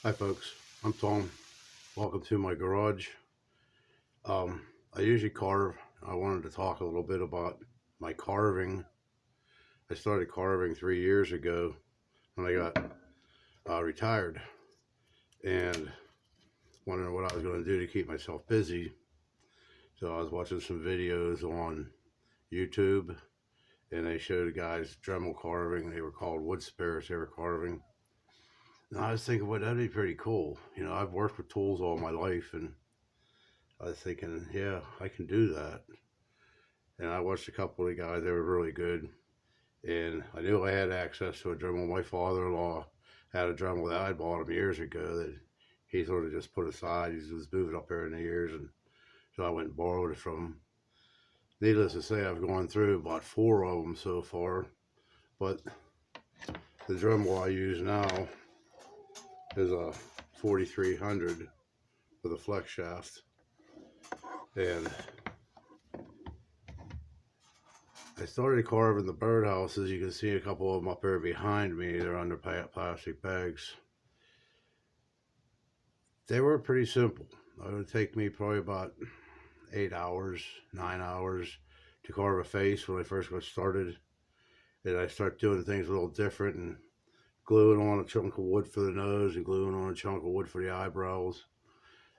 Hi folks, I'm Tom. Welcome to my garage. I usually carve. I wanted to talk a little bit about my carving. I started carving 3 years ago when I got retired and wondering what I was going to do to keep myself busy. So I was watching some videos on YouTube and they showed guys Dremel carving. They were called wood spirits they were carving. And I was thinking, well, that'd be pretty cool. You know, I've worked with tools all my life and I was thinking, yeah, I can do that. And I watched a couple of the guys, they were really good. And I knew I had access to a Dremel. My father-in-law had a Dremel that I bought him years ago that he sort of just put aside. He was moving up there in the years. And so I went and borrowed it from him. Needless to say, I've gone through about 4 of them so far. But the Dremel I use now is a 4300 with a flex shaft. And I started carving the birdhouses. You can see a couple of them up there behind me. They're under plastic bags. They were pretty simple. It would take me probably about 8 hours, 9 hours to carve a face when I first got started. And I started doing things a little different and gluing on a chunk of wood for the nose and gluing on a chunk of wood for the eyebrows.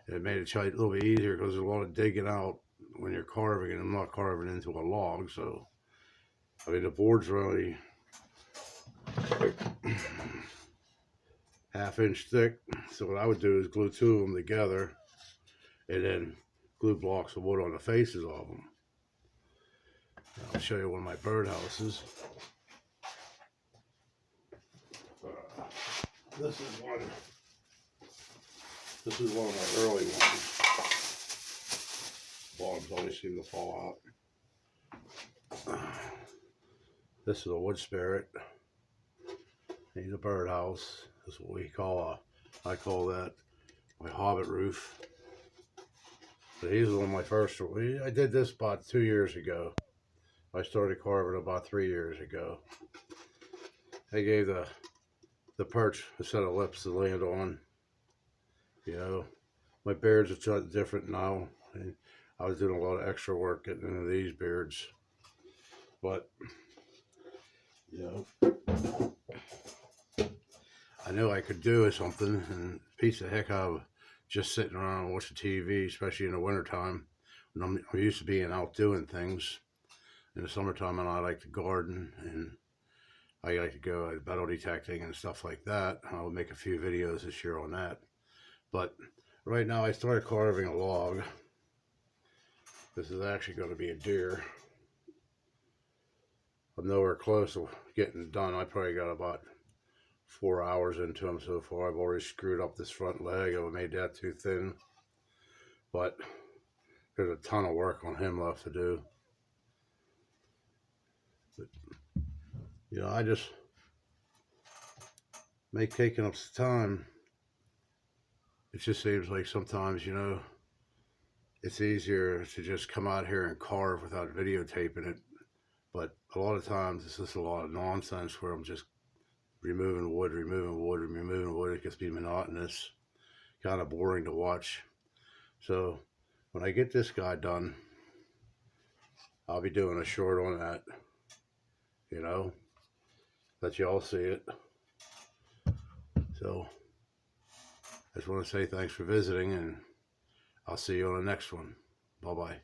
And it made it a little bit easier because there's a lot of digging out when you're carving, and I'm not carving into a log, so I mean the board's really half-inch thick. So what I would do is glue 2 of them together and then glue blocks of wood on the faces of them. I'll show you one of my birdhouses. This is one of my early ones. Bottoms always seem to fall out. This is a wood spirit. He's a birdhouse. This is what we call I call that my hobbit roof. But he's one of my first. I did this about 2 years ago. I started carving about 3 years ago. I gave the perch a set of lips to land on. You know, my beards are different now. And I was doing a lot of extra work getting into these beards. But, you know, I knew I could do something, and a piece of heck out of just sitting around and watching TV, especially in the wintertime. When I'm used to being out doing things. In the summertime, and I like to garden, and I like to go metal detecting and stuff like that. I'll make a few videos this year on that. But right now, I started carving a log. This is actually going to be a deer. I'm nowhere close to getting done. I probably got about 4 hours into them so far. I've already screwed up this front leg. I made that too thin. But there's a ton of work on him left to do. But, you know, I just make taking up some time. It just seems like sometimes, you know, it's easier to just come out here and carve without videotaping it. But a lot of times it's just a lot of nonsense where I'm just removing wood. It gets to be monotonous, kind of boring to watch. So when I get this guy done, I'll be doing a short on that, you know, let y'all see it. So I just want to say thanks for visiting, and I'll see you on the next one. Bye-bye.